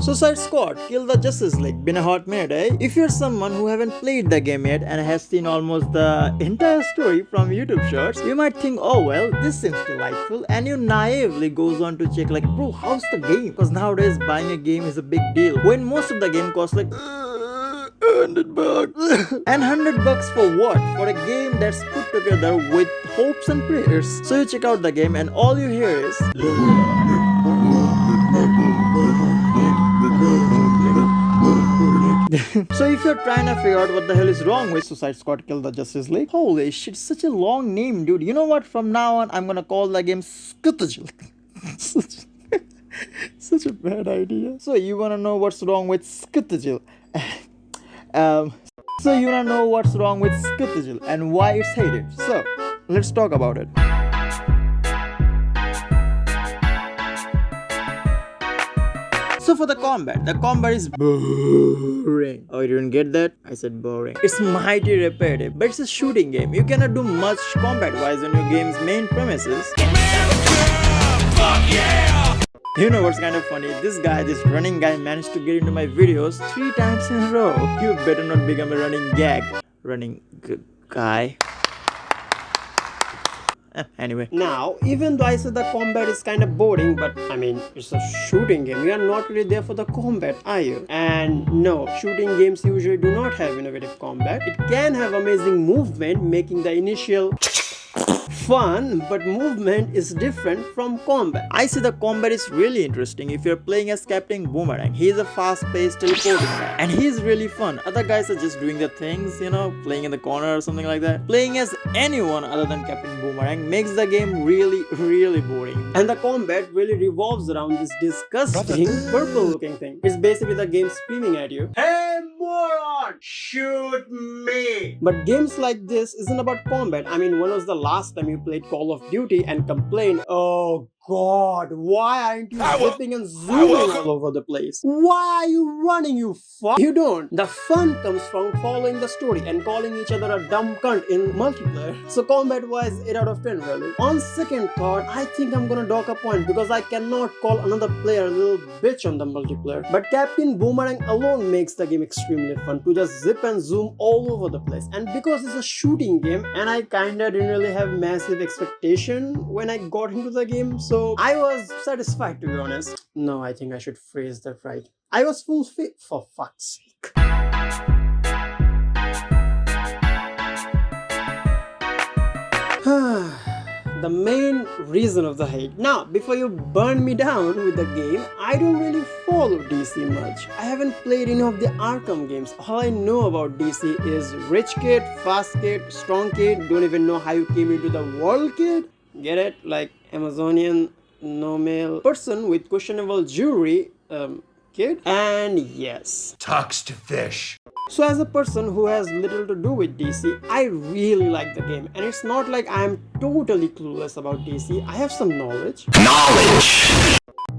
Suicide Squad Kill the Justice League. Been a hot minute, eh? If you're someone who haven't played the game yet and has seen almost the entire story from YouTube shorts, you might think, oh well, this seems delightful, and you naively goes on to check like, bro, how's the game? Because nowadays buying a game is a big deal when most of the game costs like $100 and $100 for what? For a game that's put together with hopes and prayers. So you check out the game and all you hear is so if you're trying to figure out what the hell is wrong with Suicide Squad Kill the Justice League, holy shit, such a long name, dude. You know what? From now on, I'm gonna call the game Skuttajil. Such a bad idea. So you wanna know what's wrong with Skuttajil? So you wanna know what's wrong with Skuttajil and why it's hated. So let's talk about it. So for the combat is boring. Oh, you didn't get that? I said boring. It's mighty repetitive, but it's a shooting game. You cannot do much combat-wise on your game's main premises. You know what's kind of funny? This running guy managed to get into my videos 3 times in a row. You better not become a running gag. Guy. Anyway. Now, even though I said the combat is kind of boring, but I mean, it's a shooting game. You are not really there for the combat, are you? And no, shooting games usually do not have innovative combat. It can have amazing movement, making the initial fun, but movement is different from combat. I see the combat is really interesting if you're playing as Captain Boomerang. He's a fast-paced teleporting guy and he's really fun. Other guys are just doing the things, you know, playing in the corner or something like that. Playing as anyone other than Captain Boomerang makes the game really boring. And the combat really revolves around this disgusting purple looking thing. It's basically the game screaming at you, "Hey moron, shoot me!" But games like this isn't about combat. I mean, when was the last time you played Call of Duty and complained, "Oh God, why aren't you zipping and zooming all over the place? Why are you running, you fuck?" You don't. The fun comes from following the story and calling each other a dumb cunt in multiplayer. So combat-wise, 8 out of 10 really. On second thought, I think I'm gonna dock a point because I cannot call another player a little bitch on the multiplayer. But Captain Boomerang alone makes the game extremely fun to just zip and zoom all over the place. And because it's a shooting game and I kinda didn't really have massive expectation when I got into the game, so I was satisfied, to be honest. No, I think I should phrase that right. I was fulfilled, for fuck's sake. The main reason of the hate. Now, before you burn me down with the game, I don't really follow DC much. I haven't played any of the Arkham games. All I know about DC is rich kid, fast kid, strong kid, don't even know how you came into the world kid. Get it? Like Amazonian, no male person with questionable jewelry, kid. And yes, talks to fish. So as a person who has little to do with DC, I really like the game. And it's not like I'm totally clueless about DC. I have some knowledge.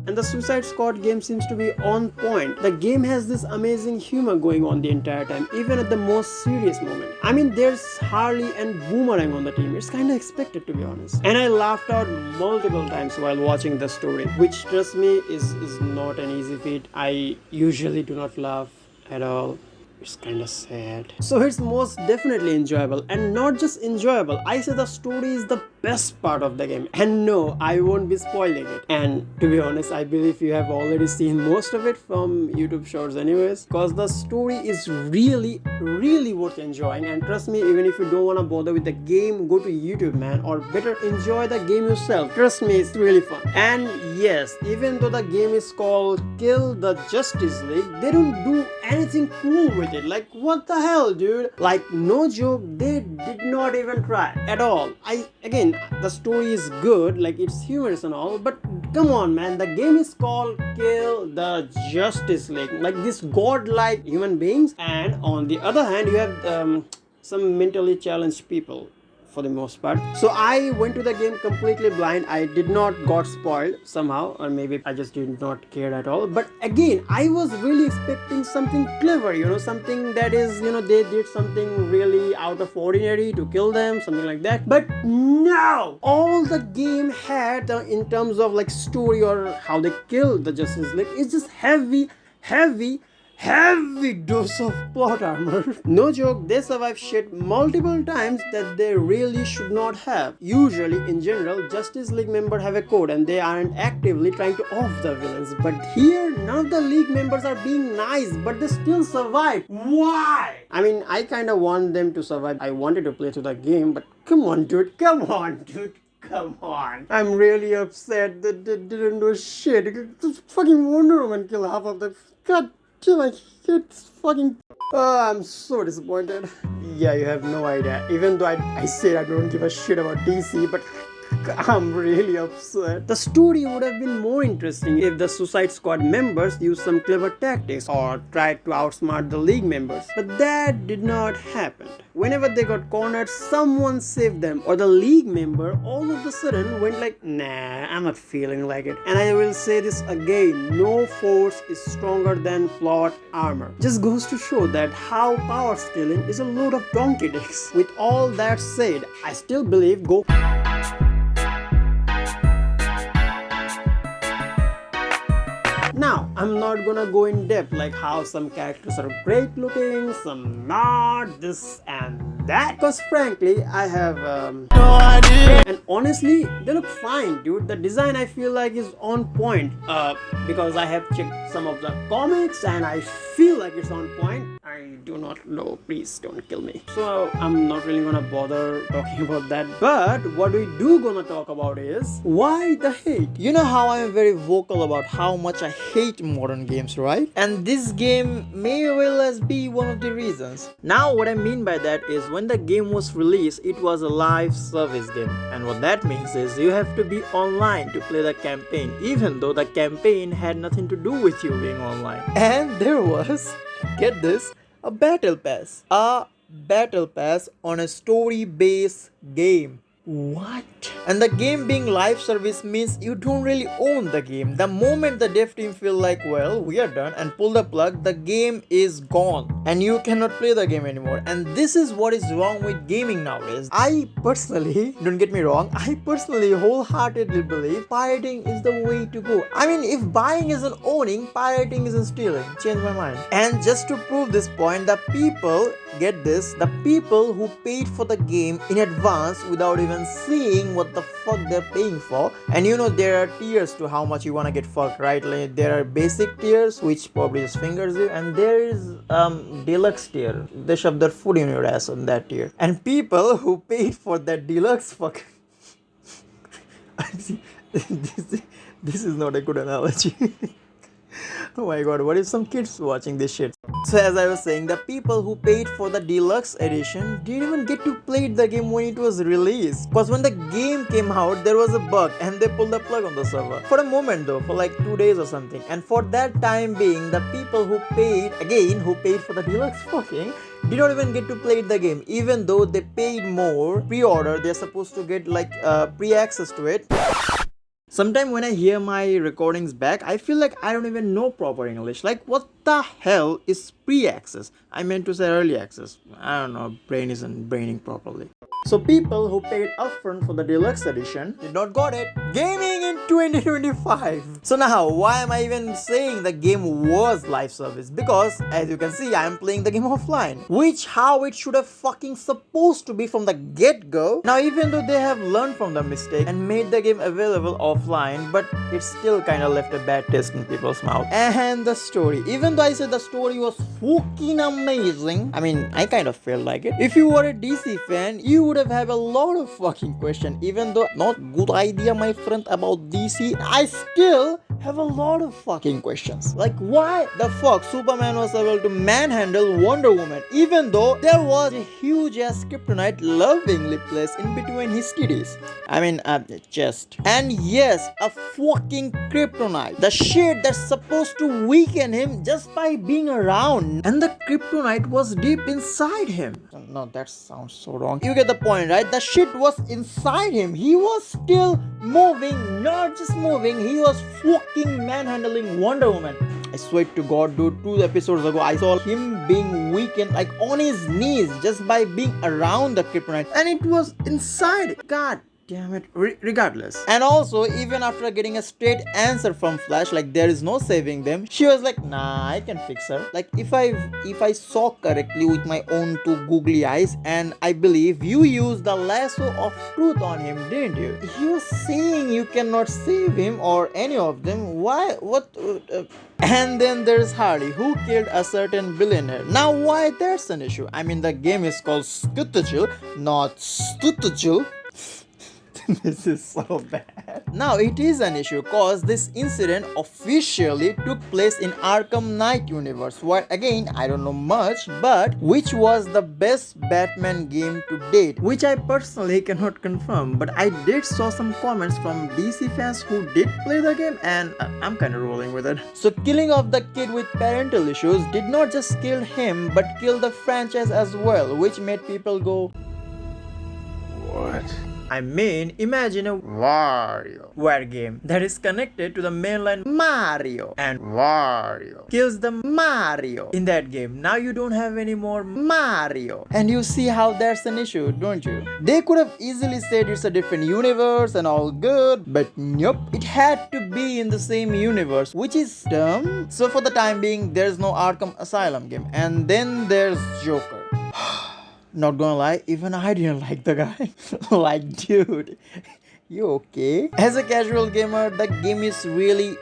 And the Suicide Squad game seems to be on point. The game has this amazing humor going on the entire time, even at the most serious moment. I mean, there's Harley and Boomerang on the team. It's kinda expected, to be honest. And I laughed out multiple times while watching the story, which, trust me, is not an easy feat. I usually do not laugh at all. It's kind of sad. So it's most definitely enjoyable, and not just enjoyable. I say the story is the best part of the game, and no, I won't be spoiling it. And to be honest, I believe you have already seen most of it from YouTube shorts anyways, because the story is really worth enjoying. And trust me, even if you don't want to bother with the game, go to YouTube, man, or better enjoy the game yourself. Trust me, it's really fun. And yes, even though the game is called Kill the Justice League, they don't do anything cool with it. Like, what the hell, dude? Like, no joke, they did not even try at all. Again, the story is good, like it's humorous and all, but come on, man, the game is called Kill the Justice League, like these godlike human beings, and on the other hand, you have some mentally challenged people. For the most part. So I went to the game completely blind. I did not got spoiled somehow, or maybe I just did not care at all. But again, I was really expecting something clever, you know, something that is, you know, they did something really out of ordinary to kill them, something like that. But no, all the game had in terms of like story or how they killed the Justice League is just heavy dose of plot armor. No joke, they survive shit multiple times that they really should not have. Usually, in general, Justice League members have a code and they aren't actively trying to off the villains. But here, none of the League members are being nice, but they still survive. Why? I mean, I kinda want them to survive. I wanted to play through the game, but come on, dude. Come on. I'm really upset that they didn't do shit. Just fucking Wonder Woman kill half of them. God damn, I hate this fucking... I'm so disappointed. Yeah, you have no idea. Even though I said I don't give a shit about DC, but I'm really upset. The story would have been more interesting if the Suicide Squad members used some clever tactics or tried to outsmart the League members. But that did not happen. Whenever they got cornered, someone saved them, or the League member all of a sudden went like, nah, I'm not feeling like it. And I will say this again, no force is stronger than plot armor. Just goes to show that how power scaling is a load of donkey dicks. With all that said, I still believe Now, I'm not gonna go in depth like how some characters are great looking, some not, this and that. Because frankly, I have no idea. And honestly, they look fine, dude. The design I feel like is on point. Because I have checked some of the comics and I feel like it's on point. I do not know, please don't kill me. So I'm not really gonna bother talking about that. But what we do gonna talk about is why the hate. You know how I am very vocal about how much I hate modern games, right? And this game may well as be one of the reasons. Now what I mean by that is when the game was released, it was a live service game. And what that means is you have to be online to play the campaign, even though the campaign had nothing to do with you being online. And there was, get this, a battle pass. A battle pass on a story-based game. What? And the game being live service means you don't really own the game. The moment the dev team feel like, well, we are done and pull the plug, the game is gone and you cannot play the game anymore. And this is what is wrong with gaming nowadays. I personally, don't get me wrong, I personally wholeheartedly believe pirating is the way to go. I mean, if buying isn't owning, pirating isn't stealing. Change my mind. And just to prove this point, the people, get this, the people who paid for the game in advance without even seeing what the fuck they're paying for, and you know there are tiers to how much you want to get fucked, right? Like there are basic tiers which probably just fingers you, and there is deluxe tier. They shove their foot in your ass on that tier. And people who paid for that deluxe fuck this is not a good analogy. Oh my god, what if some kids watching this shit? So as I was saying, the people who paid for the deluxe edition didn't even get to play the game when it was released. Because when the game came out, there was a bug and they pulled the plug on the server. For a moment though, for like 2 days or something. And for that time being, the people who paid for the deluxe fucking, did not even get to play the game. Even though they paid more pre-order, they're supposed to get like pre-access to it. Sometimes when I hear my recordings back, I feel like I don't even know proper English. Like, what the hell is pre-access? I meant to say early access. I don't know, brain isn't braining properly. So people who paid upfront for the deluxe edition did not got it. Gaming in 2025. So now, why am I even saying the game was live service? Because, as you can see, I am playing the game offline. Which how it should have fucking supposed to be from the get-go. Now, even though they have learned from the mistake and made the game available offline, but it still kind of left a bad taste in people's mouth. And the story. Even though I said the story was fucking amazing, I mean, I kind of felt like it. If you were a DC fan, you would have a lot of fucking questions. Even though not good idea, my friend, about DC, I still have a lot of fucking questions. Like, why the fuck Superman was able to manhandle Wonder Woman, even though there was a huge ass kryptonite lovingly placed in between his titties. I mean, chest. And yes, a fucking kryptonite. The shit that's supposed to weaken him just by being around. And the kryptonite was deep inside him. No, that sounds so wrong. You get the point, right? The shit was inside him. He was still moving, not just moving. He was fucking manhandling Wonder Woman. I swear to God, dude, 2 episodes ago, I saw him being weakened, like on his knees, just by being around the kryptonite. And it was inside. God damn it. Regardless. And also, even after getting a straight answer from Flash, like there is no saving them, she was like, nah, I can fix her. Like if I saw correctly with my own two googly eyes, and I believe you used the lasso of truth on him, didn't you? You're saying you cannot save him or any of them. Why? What? And then there's Hardy, who killed a certain billionaire. Now, why that's an issue? I mean, the game is called Skuttajil, not Stuttajil. This is so bad. Now it is an issue cause this incident officially took place in Arkham Knight universe, where again I don't know much, but which was the best Batman game to date, which I personally cannot confirm, but I did saw some comments from DC fans who did play the game, and I'm kind of rolling with it. So killing of the kid with parental issues did not just kill him but kill the franchise as well, which made people go, what? I mean, imagine a WarioWare game that is connected to the mainline Mario, and Wario kills the Mario in that game. Now you don't have any more Mario. And you see how that's an issue, don't you? They could have easily said it's a different universe and all good, but nope, it had to be in the same universe, which is dumb. So for the time being, there's no Arkham Asylum game. And then there's Joker. Not gonna lie, even I didn't like the guy. Like, dude, you okay? As a casual gamer, the game is really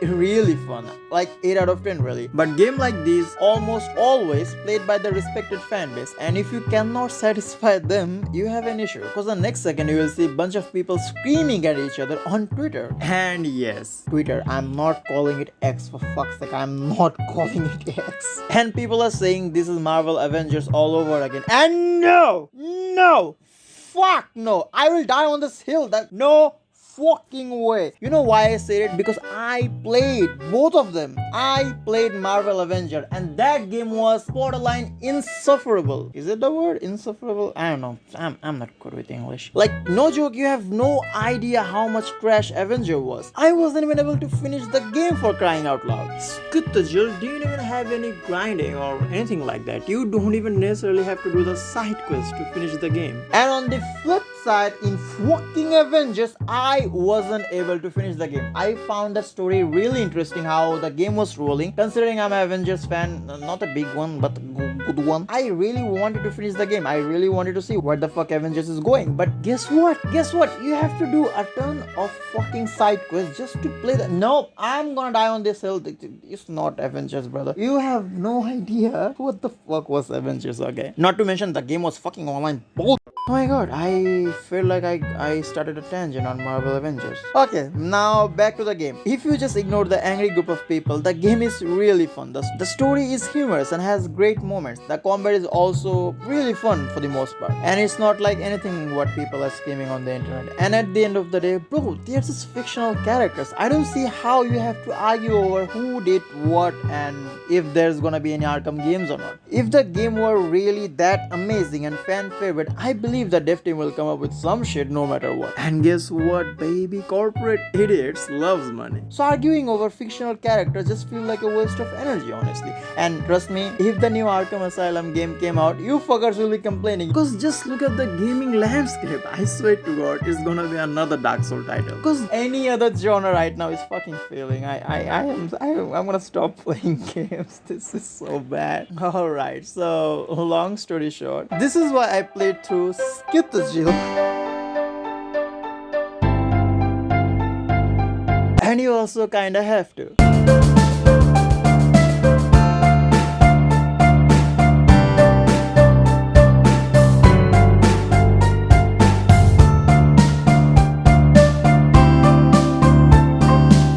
fun. Like 8 out of 10 really. But game like these almost always played by the respected fan base. And if you cannot satisfy them, you have an issue. Because the next second you will see a bunch of people screaming at each other on Twitter. And yes, Twitter, I'm not calling it X, for fuck's sake. I'm not calling it X. And people are saying this is Marvel Avengers all over again. And no, fuck no, I will die on this hill. That no fucking way. You know why I said it? Because I played both of them. I played Marvel Avenger, and that game was borderline insufferable. Is it the word insufferable? I don't know. I'm not good with English. Like, no joke, you have no idea how much trash Avenger was. I wasn't even able to finish the game, for crying out loud. Skuttajil didn't even have any grinding or anything like that. You don't even necessarily have to do the side quest to finish the game. And on the flip side, in fucking Avengers, I wasn't able to finish the game. I found the story really interesting, how the game was rolling. Considering I'm an Avengers fan, not a big one, but a good one, I really wanted to finish the game. I really wanted to see where the fuck Avengers is going. But guess what? You have to do a ton of fucking side quests just to play the... Nope, I'm gonna die on this hill. It's not Avengers, brother. You have no idea what the fuck was Avengers, okay? Not to mention the game was fucking online bull. Oh my god, I feel like I started a tangent on Marvel Avengers. Okay, now back to the game. If you just ignore the angry group of people, the game is really fun. The story is humorous and has great moments. The combat is also really fun for the most part. And it's not like anything what people are screaming on the internet. And at the end of the day, bro, they're just fictional characters. I don't see how you have to argue over who did what and if there's gonna be any Arkham games or not. If the game were really that amazing and fan favorite, I believe the dev team will come up with some shit no matter what. And guess what, baby? Corporate idiots loves money. So arguing over fictional characters just feel like a waste of energy, honestly. And trust me, if the new Arkham Asylum game came out, you fuckers will be complaining. Because just look at the gaming landscape. I swear to God, it's gonna be another Dark Souls title. Because any other genre right now is fucking failing. I'm gonna stop playing games. This is so bad. Alright, so long story short, this is why I played through Skuttajil. And you also kinda have to.